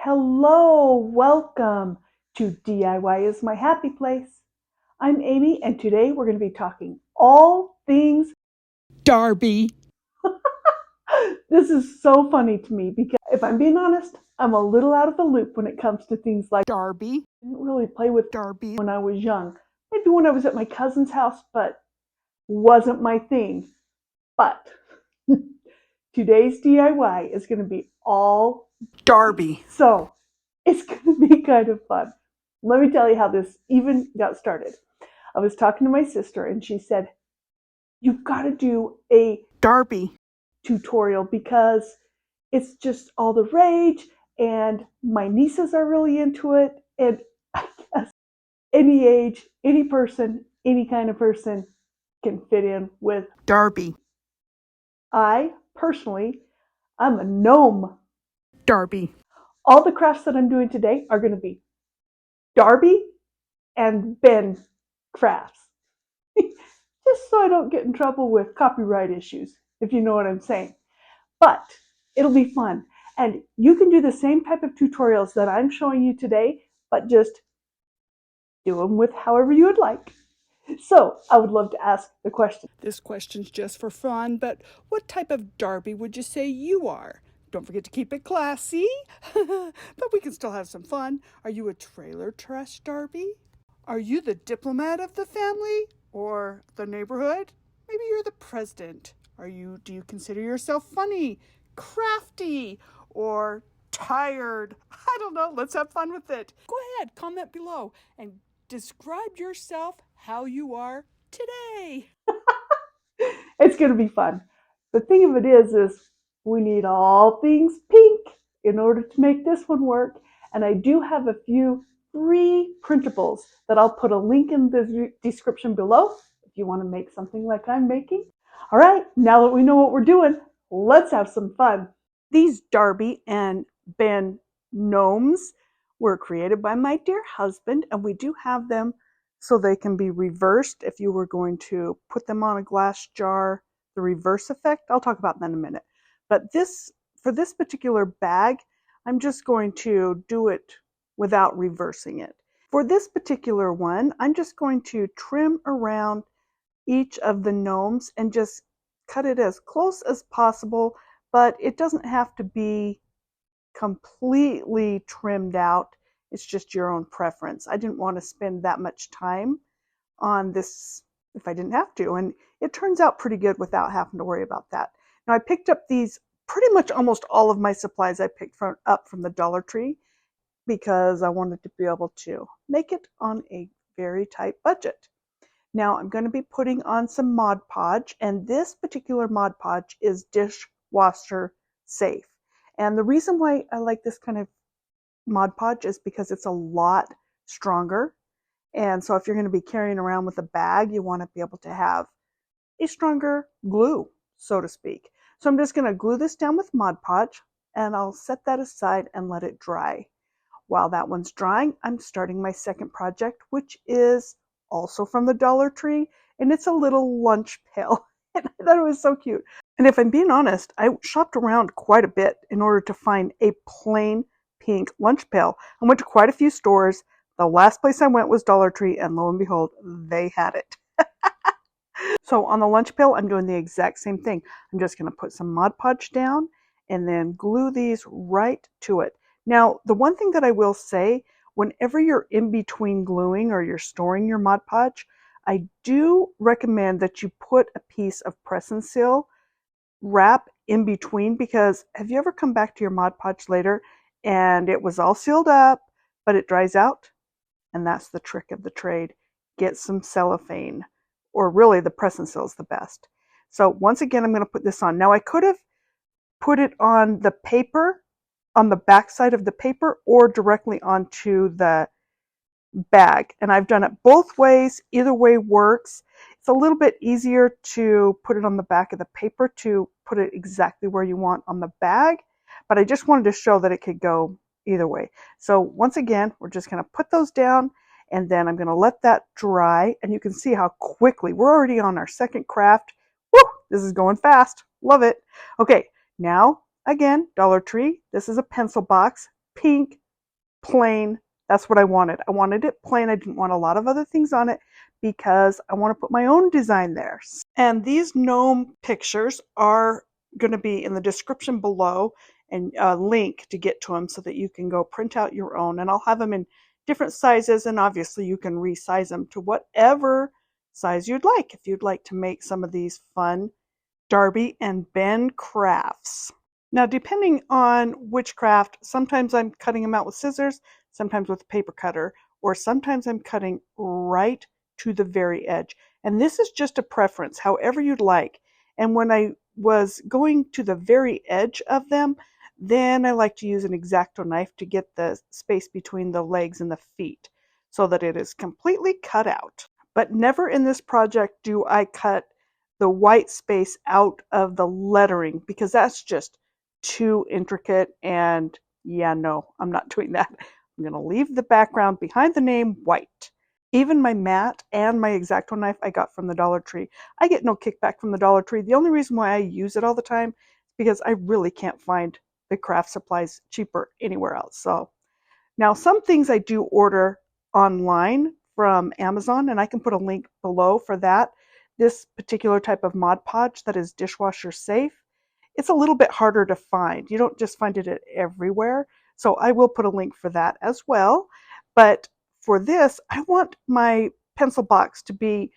Hello, welcome to DIY is my happy place. I'm Amy, and today we're going to be talking all things Darby. This is so funny to me because if I'm being honest, I'm a little out of the loop when it comes to things like Darby. I didn't really play with Darby. when I was young. Maybe when I was at my cousin's house, but wasn't my thing. But today's DIY is going to be all Darby. so it's going to be kind of fun. Let me tell you how this even got started. I was talking to my sister and she said, "You've got to do a Darby tutorial because it's just all the rage and my nieces are really into it." And I guess any age, any person, any kind of person can fit in with Darby. I personally, I'm a gnome. Darby. All the crafts that I'm doing today are going to be Darby and Ben crafts. Just so I don't get in trouble with copyright issues, if you know what I'm saying. But it'll be fun. And you can do the same type of tutorials that I'm showing you today, but just do them with however you would like. So I would love to ask the question. This question's just for fun, but what type of Darby would you say you are? Don't forget to keep it classy, but we can still have some fun. Are you a trailer trash Darby? Are you the diplomat of the family or the neighborhood? Maybe you're the president. Do you consider yourself funny, crafty, or tired? I don't know. Let's have fun with it. Go ahead, comment below and describe yourself how you are today. It's going to be fun. The thing of it is we need all things pink in order to make this one work. And I do have a few free printables that I'll put a link in the description below if you want to make something like I'm making. All right, now that we know what we're doing, let's have some fun. These Darby and Ben gnomes were created by my dear husband, and we do have them so they can be reversed if you were going to put them on a glass jar. The reverse effect, I'll talk about that in a minute. But for this particular bag, I'm just going to do it without reversing it. For this particular one, I'm just going to trim around each of the gnomes and just cut it as close as possible, but it doesn't have to be completely trimmed out. It's just your own preference. I didn't want to spend that much time on this if I didn't have to, and it turns out pretty good without having to worry about that. Now I picked up these, pretty much almost all of my supplies I picked up from the Dollar Tree because I wanted to be able to make it on a very tight budget. Now I'm going to be putting on some Mod Podge, and this particular Mod Podge is dishwasher safe. And the reason why I like this kind of Mod Podge is because it's a lot stronger. And so if you're going to be carrying around with a bag, you want to be able to have a stronger glue, so to speak. So I'm just going to glue this down with Mod Podge, and I'll set that aside and let it dry. While that one's drying, I'm starting my second project, which is also from the Dollar Tree, and it's a little lunch pail. And I thought it was so cute. And if I'm being honest, I shopped around quite a bit in order to find a plain pink lunch pail. I went to quite a few stores. The last place I went was Dollar Tree, and lo and behold, they had it. So on the lunch pail, I'm doing the exact same thing. I'm just going to put some Mod Podge down and then glue these right to it. Now, the one thing that I will say, whenever you're in between gluing or you're storing your Mod Podge, I do recommend that you put a piece of press and seal wrap in between, because have you ever come back to your Mod Podge later and it was all sealed up, but it dries out? And that's the trick of the trade. Get some cellophane, or really the press and seal is the best. So once again, I'm going to put this on. Now I could have put it on the paper, on the back side of the paper, or directly onto the bag. And I've done it both ways. Either way works. It's a little bit easier to put it on the back of the paper to put it exactly where you want on the bag. But I just wanted to show that it could go either way. So once again, we're just going to put those down, and then I'm going to let that dry. And you can see how quickly we're already on our second craft. Woo! This is going fast. Love it. Okay, now again, Dollar Tree. This is a pencil box. pink, plain. That's what I wanted. I wanted it plain. I didn't want a lot of other things on it because I want to put my own design there. And these gnome pictures are going to be in the description below, and a link to get to them so that you can go print out your own. And I'll have them in different sizes, and obviously you can resize them to whatever size you'd like if you'd like to make some of these fun Darby and Ben crafts. Now, depending on which craft, sometimes I'm cutting them out with scissors, sometimes with a paper cutter, or sometimes I'm cutting right to the very edge. And this is just a preference, however you'd like. And when I was going to the very edge of them, then I like to use an X-Acto knife to get the space between the legs and the feet so that it is completely cut out. But never in this project do I cut the white space out of the lettering because that's just too intricate, and yeah, no, I'm not doing that. I'm going to leave the background behind the name white. Even my mat and my X-Acto knife I got from the Dollar Tree. I get no kickback from the Dollar Tree. The only reason why I use it all the time is because I really can't find the craft supplies cheaper anywhere else. So now some things I do order online from Amazon, and I can put a link below for that. This particular type of Mod Podge that is dishwasher safe, it's a little bit harder to find. You don't just find it everywhere. So I will put a link for that as well. But for this, I want my pencil box to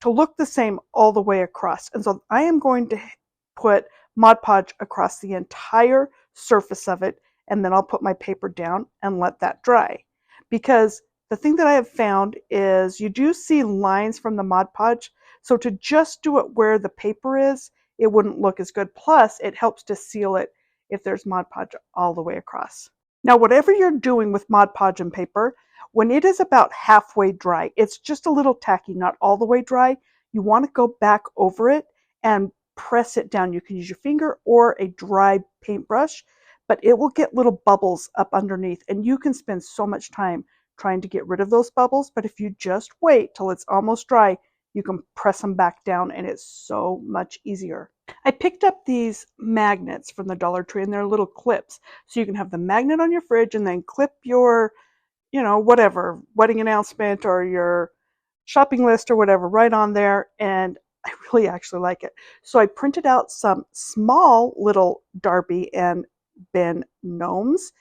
look the same all the way across. And so I am going to put Mod Podge across the entire surface of it, and then I'll put my paper down and let that dry. Because the thing that I have found is you do see lines from the Mod Podge, so to just do it where the paper is, it wouldn't look as good. Plus, it helps to seal it if there's Mod Podge all the way across. Now, whatever you're doing with Mod Podge and paper, when it is about halfway dry, it's just a little tacky, not all the way dry, you want to go back over it and press it down. You can use your finger or a dry paintbrush, but it will get little bubbles up underneath, and you can spend so much time trying to get rid of those bubbles. But if you just wait till it's almost dry, you can press them back down, and it's so much easier. I picked up these magnets from the Dollar Tree, and they're little clips. So you can have the magnet on your fridge and then clip your, whatever, wedding announcement or your shopping list or whatever right on there. And I really actually like it. So I printed out some small little Darby and Ben gnomes,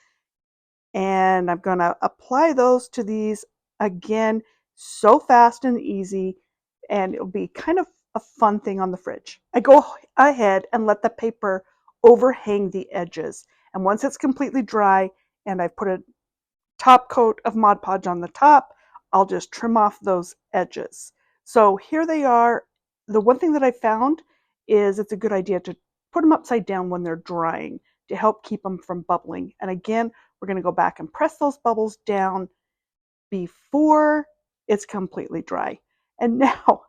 and I'm going to apply those to these again, so fast and easy, and it'll be kind of a fun thing on the fridge. I go ahead and let the paper overhang the edges, and once it's completely dry and I've put a top coat of Mod Podge on the top, I'll just trim off those edges. So here they are. The one thing that I found is it's a good idea to put them upside down when they're drying to help keep them from bubbling. And again, we're going to go back and press those bubbles down before it's completely dry. And now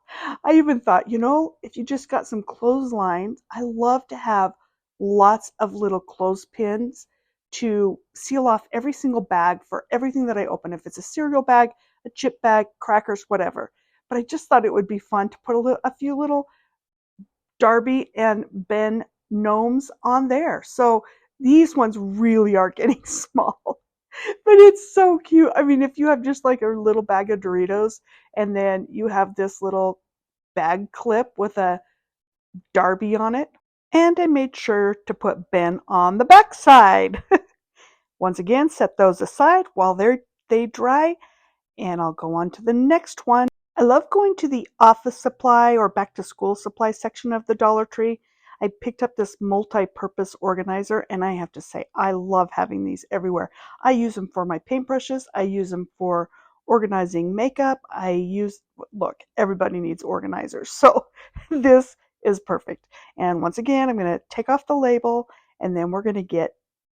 I even thought, if you just got some clotheslines, I love to have lots of little clothespins to seal off every single bag for everything that I open. If it's a cereal bag, a chip bag, crackers, whatever. But I just thought it would be fun to put a few little Darby and Ben gnomes on there. So these ones really are getting small, but it's so cute. I mean, if you have just like a little bag of Doritos and then you have this little bag clip with a Darby on it, and I made sure to put Ben on the back side. Once again, set those aside while they dry, and I'll go on to the next one. I love going to the office supply or back to school supply section of the Dollar Tree. I picked up this multi-purpose organizer, and I have to say, I love having these everywhere. I use them for my paintbrushes. I use them for organizing makeup. Look, everybody needs organizers. So this is perfect. And once again, I'm going to take off the label, and then we're going to get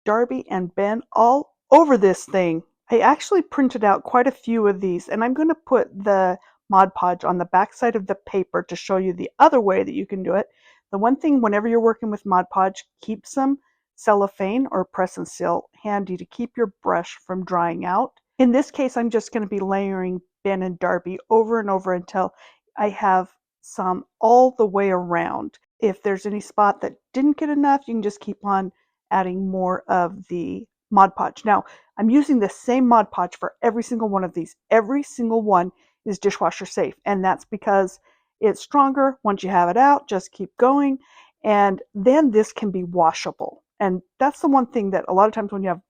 Darby and Ben all over this thing. I actually printed out quite a few of these, and I'm going to put the Mod Podge on the back side of the paper to show you the other way that you can do it. The one thing, whenever you're working with Mod Podge, keep some cellophane or press and seal handy to keep your brush from drying out. In this case, I'm just going to be layering Ben and Darby over and over until I have some all the way around. If there's any spot that didn't get enough, you can just keep on adding more of the Mod Podge. Now, I'm using the same Mod Podge for every single one of these. Every single one is dishwasher safe, and that's because it's stronger. Once you have it out, just keep going, and then this can be washable. And that's the one thing that a lot of times when you have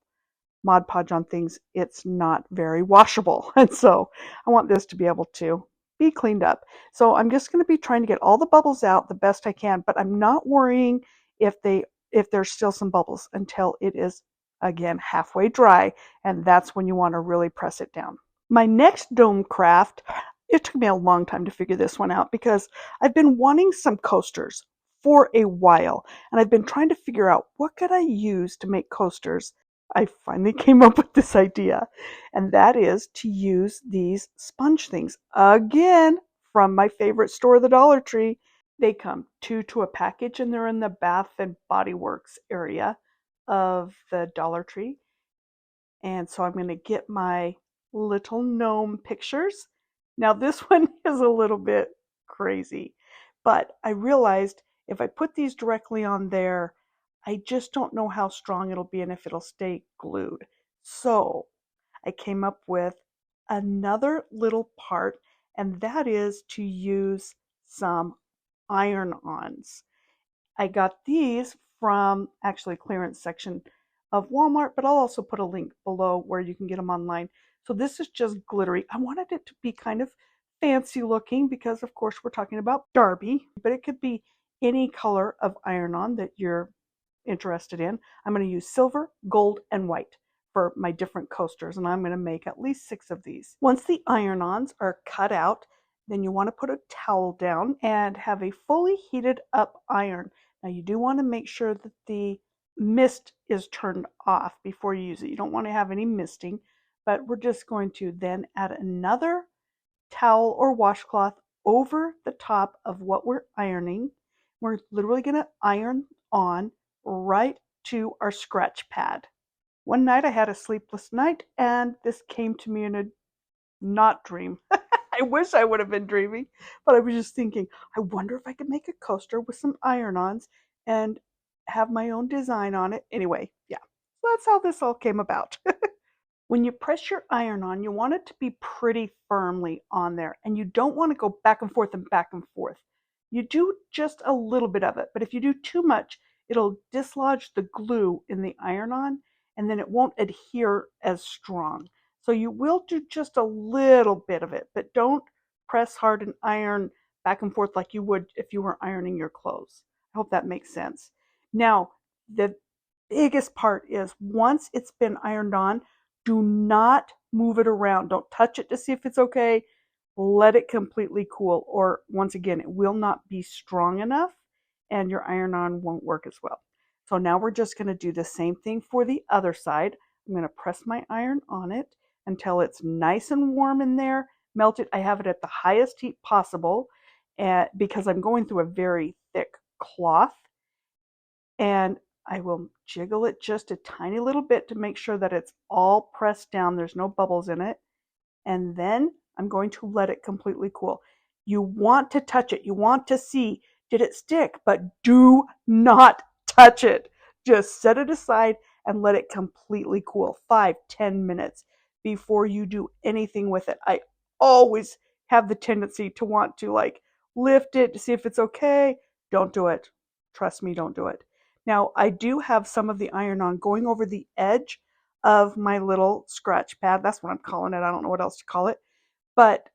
Mod Podge on things, it's not very washable. And so I want this to be able to be cleaned up. So I'm just going to be trying to get all the bubbles out the best I can, but I'm not worrying if there's still some bubbles until it is again halfway dry, and that's when you want to really press it down. My next gnome craft, it took me a long time to figure this one out because I've been wanting some coasters for a while, and I've been trying to figure out what could I use to make coasters. I finally came up with this idea, and that is to use these sponge things. Again, from my favorite store, the Dollar Tree. They come two to a package, and they're in the Bath and Body Works area of the Dollar Tree. And so I'm going to get my little gnome pictures. Now this one is a little bit crazy, but I realized if I put these directly on there, I just don't know how strong it'll be and if it'll stay glued. So I came up with another little part, and that is to use some iron-ons. I got these from actually clearance section of Walmart, but I'll also put a link below where you can get them online. So this is just glittery. I wanted it to be kind of fancy looking because of course we're talking about Barbie, but it could be any color of iron-on that you're interested in. I'm going to use silver, gold, and white for my different coasters, and I'm going to make at least 6 of these. Once the iron-ons are cut out, then you want to put a towel down and have a fully heated up iron. Now you do want to make sure that the mist is turned off before you use it. You don't want to have any misting, but we're just going to then add another towel or washcloth over the top of what we're ironing. We're literally going to iron on right to our scratch pad. One night I had a sleepless night, and this came to me in a not dream. I wish I would have been dreaming, but I was just thinking, I wonder if I could make a coaster with some iron-ons and have my own design on it. Anyway, yeah, so that's how this all came about. When you press your iron on, you want it to be pretty firmly on there, and you don't want to go back and forth and back and forth. You do just a little bit of it, but if you do too much, it'll dislodge the glue in the iron-on, and then it won't adhere as strong. So you will do just a little bit of it, but don't press hard and iron back and forth like you would if you were ironing your clothes. I hope that makes sense. Now, the biggest part is once it's been ironed on, do not move it around. Don't touch it to see if it's okay. Let it completely cool, or once again, it will not be strong enough and your iron-on won't work as well. So now we're just going to do the same thing for the other side. I'm going to press my iron on it until it's nice and warm in there, melted. I have it at the highest heat possible because I'm going through a very thick cloth, and I will jiggle it just a tiny little bit to make sure that it's all pressed down. There's no bubbles in it. And then I'm going to let it completely cool. You want to touch it. You want to see, did it stick? But do not touch it. Just set it aside and let it completely cool. 5-10 minutes before you do anything with it. I always have the tendency to want to lift it to see if it's okay. Don't do it. Trust me, don't do it. Now, I do have some of the iron-on going over the edge of my little scratch pad. That's what I'm calling it. I don't know what else to call it. But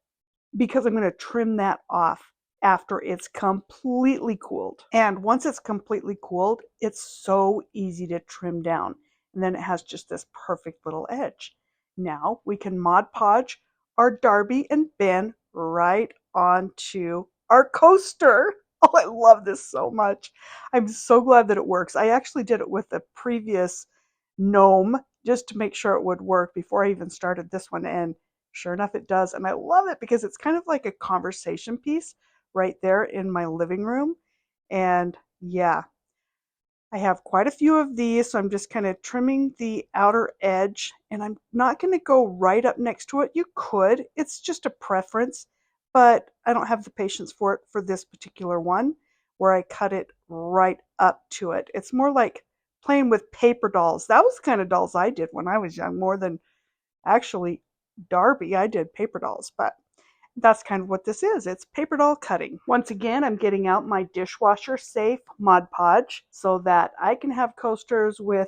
because I'm going to trim that off after it's completely cooled. And once it's completely cooled, it's so easy to trim down. And then it has just this perfect little edge. Now we can Mod Podge our Darby and Ben right onto our coaster. Oh, I love this so much. I'm so glad that it works. I actually did it with the previous gnome just to make sure it would work before I even started this one, and sure enough it does. And I love it because it's kind of like a conversation piece right there in my living room. And yeah, I have quite a few of these, so I'm just kind of trimming the outer edge, and I'm not going to go right up next to it. You could, it's just a preference, but I don't have the patience for it for this particular one where I cut it right up to it. It's more like playing with paper dolls. That was the kind of dolls I did when I was young, more than actually Barbie. I did paper dolls, but that's kind of what this is. It's paper doll cutting. Once again, I'm getting out my dishwasher safe Mod Podge so that I can have coasters with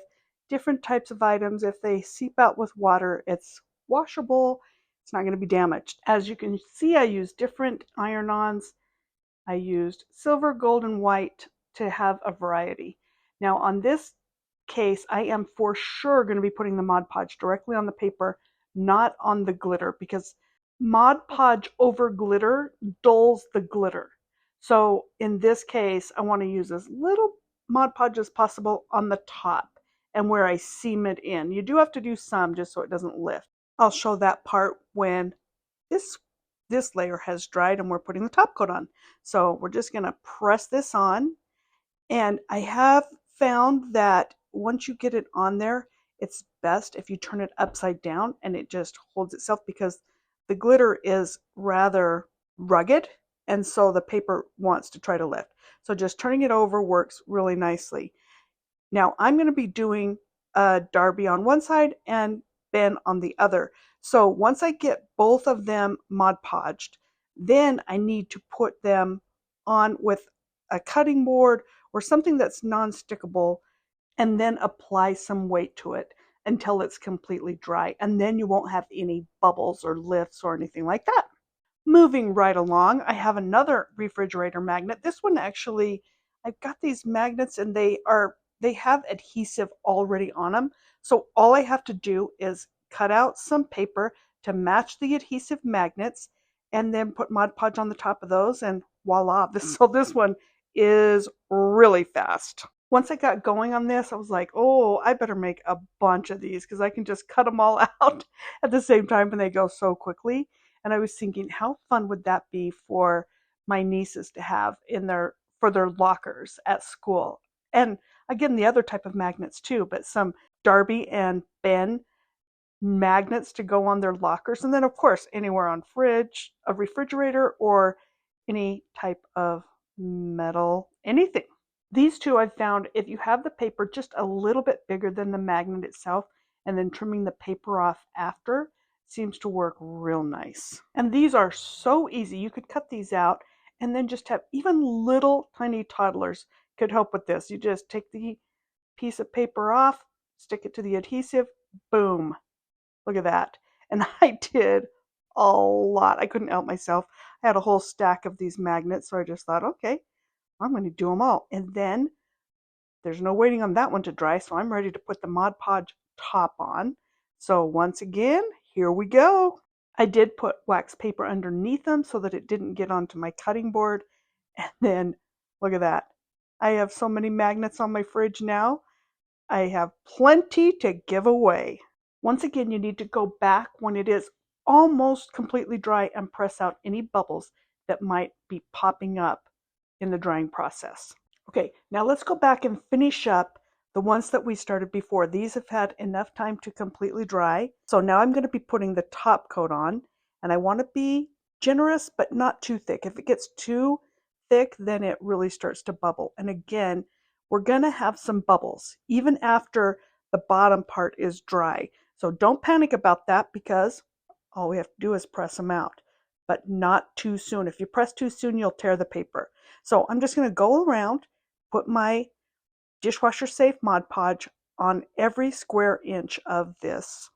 different types of items. If they seep out with water, it's washable. It's not going to be damaged. As you can see, I use different iron-ons. I used silver, gold, and white to have a variety. Now on this case, I am for sure going to be putting the Mod Podge directly on the paper, not on the glitter, because Mod Podge over glitter dulls the glitter. So in this case, I want to use as little Mod Podge as possible on the top and where I seam it in. You do have to do some just so it doesn't lift. I'll show that part when this layer has dried and we're putting the top coat on. So we're just going to press this on. And I have found that once you get it on there, it's best if you turn it upside down and it just holds itself, because the glitter is rather rugged and so the paper wants to try to lift. So just turning it over works really nicely. Now I'm going to be doing a Barbie on one side and Ben on the other. So once I get both of them Mod Podged, then I need to put them on with a cutting board or something that's non-stickable, and then apply some weight to it until it's completely dry. And then you won't have any bubbles or lifts or anything like that. Moving right along, I have another refrigerator magnet. This one actually, I've got these magnets and they have adhesive already on them. So all I have to do is cut out some paper to match the adhesive magnets and then put Mod Podge on the top of those, and voila. So this one is really fast. Once I got going on this, I was like, oh, I better make a bunch of these because I can just cut them all out at the same time and they go so quickly. And I was thinking, how fun would that be for my nieces to have for their lockers at school? And again, the other type of magnets too, but some Barbie and Ben magnets to go on their lockers. And then of course, anywhere on a refrigerator, or any type of metal, anything. These two I've found, if you have the paper just a little bit bigger than the magnet itself and then trimming the paper off after, seems to work real nice. And these are so easy. You could cut these out and then just have even little tiny toddlers could help with this. You just take the piece of paper off, stick it to the adhesive, boom. Look at that. And I did a lot. I couldn't help myself. I had a whole stack of these magnets, so I just thought, okay, I'm going to do them all. And then there's no waiting on that one to dry, so I'm ready to put the Mod Podge top on. So once again, here we go. I did put wax paper underneath them so that it didn't get onto my cutting board. And then look at that. I have so many magnets on my fridge now. I have plenty to give away. Once again, you need to go back when it is almost completely dry and press out any bubbles that might be popping up in the drying process. Okay, now let's go back and finish up the ones that we started before. These have had enough time to completely dry. So now I'm going to be putting the top coat on, and I want to be generous but not too thick. If it gets too thick, then it really starts to bubble. And again, we're going to have some bubbles even after the bottom part is dry. So don't panic about that, because all we have to do is press them out, but not too soon. If you press too soon, you'll tear the paper. So I'm just going to go around, put my dishwasher safe Mod Podge on every square inch of this.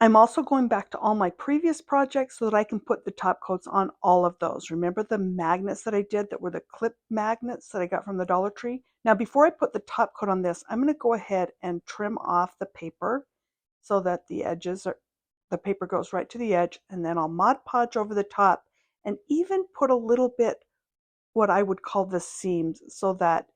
I'm also going back to all my previous projects so that I can put the top coats on all of those. Remember the magnets that I did that were the clip magnets that I got from the Dollar Tree? Now before I put the top coat on this, I'm going to go ahead and trim off the paper so that the paper goes right to the edge, and then I'll Mod Podge over the top and even put a little bit what I would call the seams so that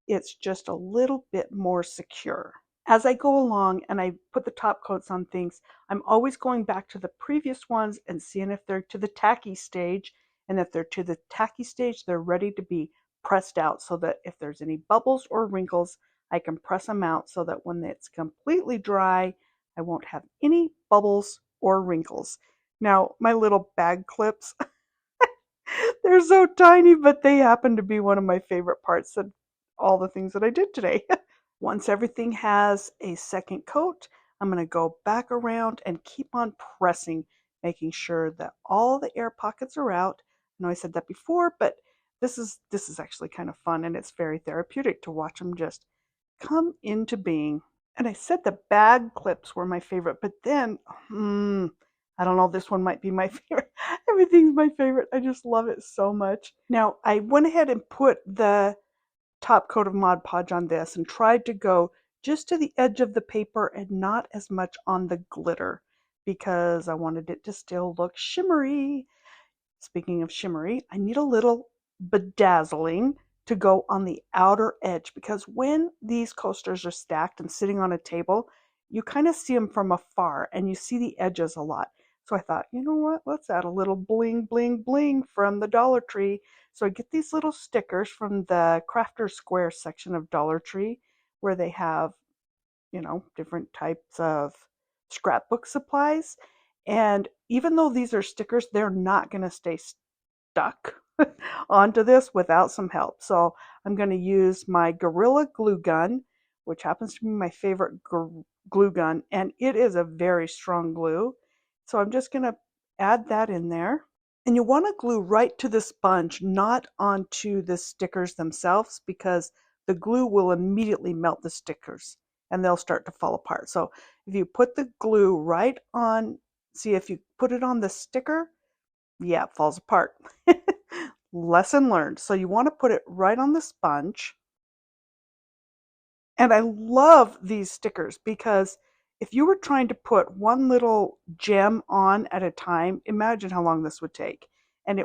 it's just a little bit more secure. As I go along and I put the top coats on things, I'm always going back to the previous ones and seeing if they're to the tacky stage. And if they're to the tacky stage, they're ready to be pressed out, so that if there's any bubbles or wrinkles, I can press them out so that when it's completely dry, I won't have any bubbles or wrinkles. Now, my little bag clips, they're so tiny, but they happen to be one of my favorite parts of all the things that I did today. Once everything has a second coat, I'm going to go back around and keep on pressing, making sure that all the air pockets are out. I know I said that before, but this is actually kind of fun, and it's very therapeutic to watch them just come into being. And I said the bag clips were my favorite, but then, I don't know, this one might be my favorite. Everything's my favorite. I just love it so much. Now, I went ahead and put the top coat of Mod Podge on this and tried to go just to the edge of the paper and not as much on the glitter because I wanted it to still look shimmery. Speaking of shimmery, I need a little bedazzling to go on the outer edge because when these coasters are stacked and sitting on a table, you kind of see them from afar and you see the edges a lot. So I thought, you know what, let's add a little bling, bling, bling from the Dollar Tree. So I get these little stickers from the Crafter Square section of Dollar Tree where they have, different types of scrapbook supplies. And even though these are stickers, they're not going to stay stuck onto this without some help. So I'm going to use my Gorilla glue gun, which happens to be my favorite glue gun, and it is a very strong glue. So I'm just going to add that in there. And you want to glue right to the sponge, not onto the stickers themselves, because the glue will immediately melt the stickers and they'll start to fall apart. So if you put the glue right on, see if you put it on the sticker, yeah, it falls apart. Lesson learned. So you want to put it right on the sponge. And I love these stickers because if you were trying to put one little gem on at a time, imagine how long this would take. And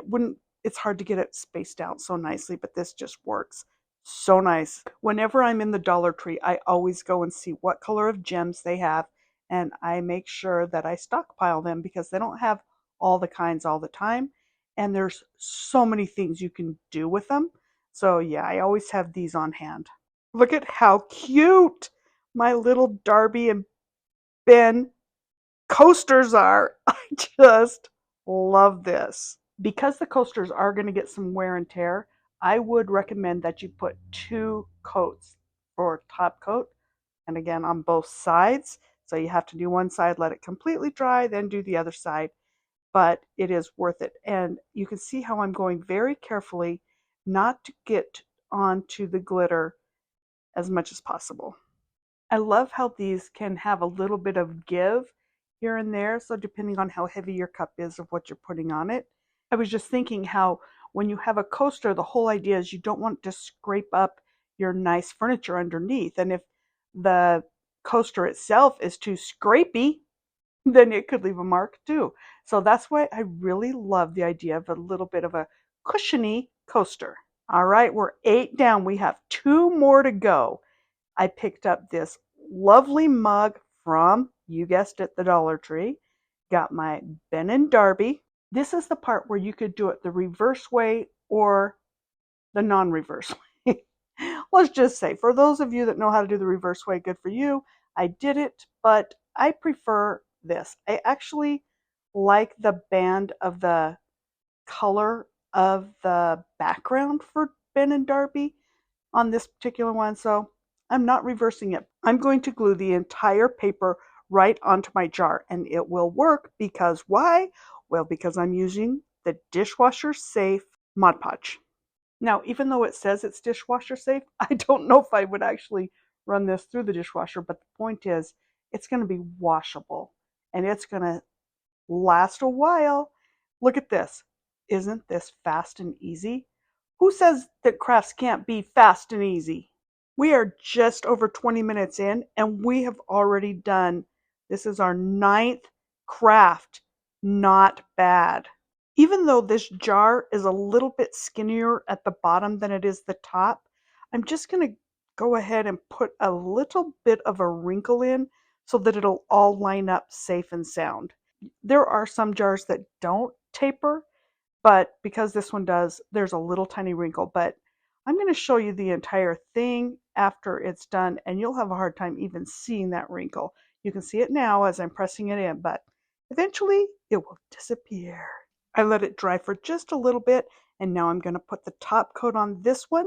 it's hard to get it spaced out so nicely, but this just works so nice. Whenever I'm in the Dollar Tree, I always go and see what color of gems they have, and I make sure that I stockpile them because they don't have all the kinds all the time. And there's so many things you can do with them. So yeah, I always have these on hand. Look at how cute my little Darby and Ben coasters are. I just love this. Because the coasters are going to get some wear and tear, I would recommend that you put 2 coats for top coat, and again on both sides. So you have to do one side, let it completely dry, then do the other side. But it is worth it. And you can see how I'm going very carefully not to get onto the glitter as much as possible. I love how these can have a little bit of give here and there, so depending on how heavy your cup is of what you're putting on it. I was just thinking how when you have a coaster, the whole idea is you don't want to scrape up your nice furniture underneath. And if the coaster itself is too scrapey, then it could leave a mark too. So that's why I really love the idea of a little bit of a cushiony coaster. All right, we're 8 down. We have 2 more to go. I picked up this lovely mug from, you guessed it, the Dollar Tree. Got my Ben and Darby. This is the part where you could do it the reverse way or the non-reverse way. Let's just say, for those of you that know how to do the reverse way, good for you. I did it, but I prefer this. I actually like the band of the color of the background for Ben and Darby on this particular one, so I'm not reversing it. I'm going to glue the entire paper right onto my jar, and it will work because why? Well, because I'm using the dishwasher safe Mod Podge. Now, even though it says it's dishwasher safe, I don't know if I would actually run this through the dishwasher, but the point is it's going to be washable and it's going to last a while. Look at this. Isn't this fast and easy? Who says that crafts can't be fast and easy? We are just over 20 minutes in and we have already done, this is our 9th craft. Not bad. Even though this jar is a little bit skinnier at the bottom than it is the top, I'm just going to go ahead and put a little bit of a wrinkle in so that it'll all line up safe and sound. There are some jars that don't taper, but because this one does, there's a little tiny wrinkle. But I'm going to show you the entire thing after it's done, and you'll have a hard time even seeing that wrinkle. You can see it now as I'm pressing it in, but eventually it will disappear. I let it dry for just a little bit, and now I'm going to put the top coat on this one.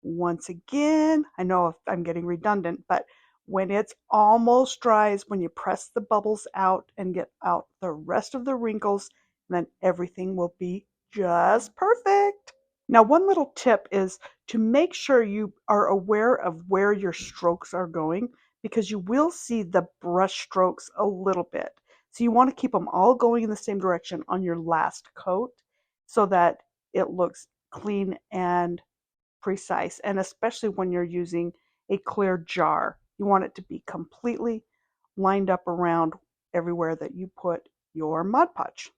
Once again, I know if I'm getting redundant, but when it's almost dry is when you press the bubbles out and get out the rest of the wrinkles, and then everything will be just perfect. Now, one little tip is to make sure you are aware of where your strokes are going, because you will see the brush strokes a little bit. So you want to keep them all going in the same direction on your last coat so that it looks clean and precise. And especially when you're using a clear jar, you want it to be completely lined up around everywhere that you put your Mod Podge.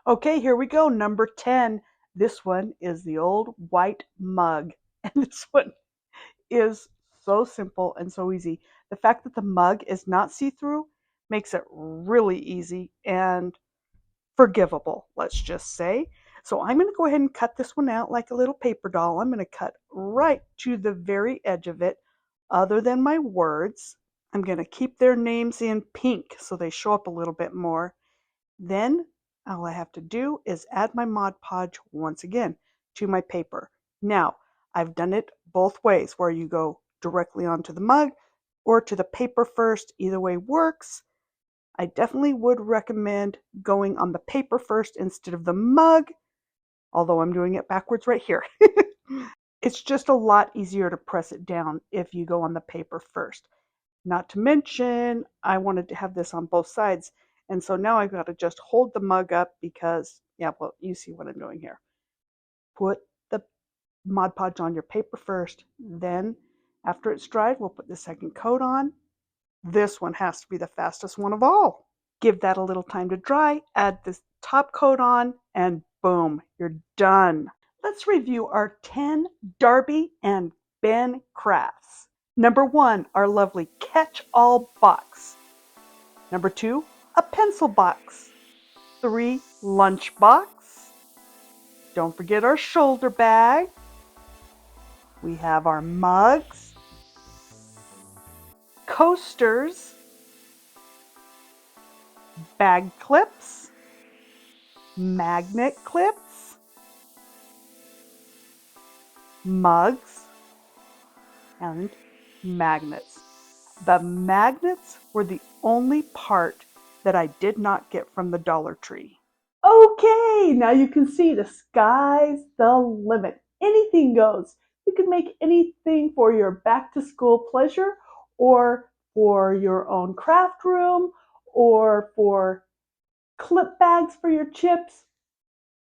Okay, here we go. Number 10. This one is the old white mug. And this one is so simple and so easy. The fact that the mug is not see-through makes it really easy and forgivable, let's just say. So I'm going to go ahead and cut this one out like a little paper doll. I'm going to cut right to the very edge of it, other than my words. I'm going to keep their names in pink so they show up a little bit more. Then all I have to do is add my Mod Podge once again to my paper. Now, I've done it both ways, where you go directly onto the mug or to the paper first. Either way works. I definitely would recommend going on the paper first instead of the mug, although I'm doing it backwards right here. It's just a lot easier to press it down if you go on the paper first. Not to mention, I wanted to have this on both sides, and so now I've got to just hold the mug up because, yeah, well, you see what I'm doing here. Put the Mod Podge on your paper first, then after it's dried, we'll put the second coat on. This one has to be the fastest one of all. Give that a little time to dry, add this top coat on, and boom, you're done. Let's review our 10 Darby and Ben crafts. Number 1, our lovely catch-all box. Number 2, a pencil box. 3, lunch box. Don't forget our shoulder bag. We have our mugs, coasters, bag clips, magnet clips, mugs, and magnets. The magnets were the only part that I did not get from the Dollar Tree. Okay, now you can see the sky's the limit. Anything goes. You can make anything for your back to school pleasure, or for your own craft room, or for clip bags for your chips.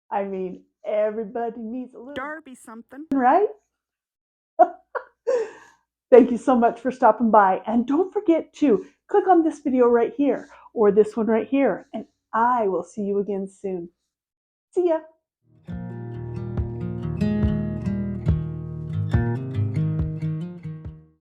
I mean, everybody needs a little Darby something. right? Thank you so much for stopping by. And don't forget to click on this video right here or this one right here. And I will see you again soon. See ya.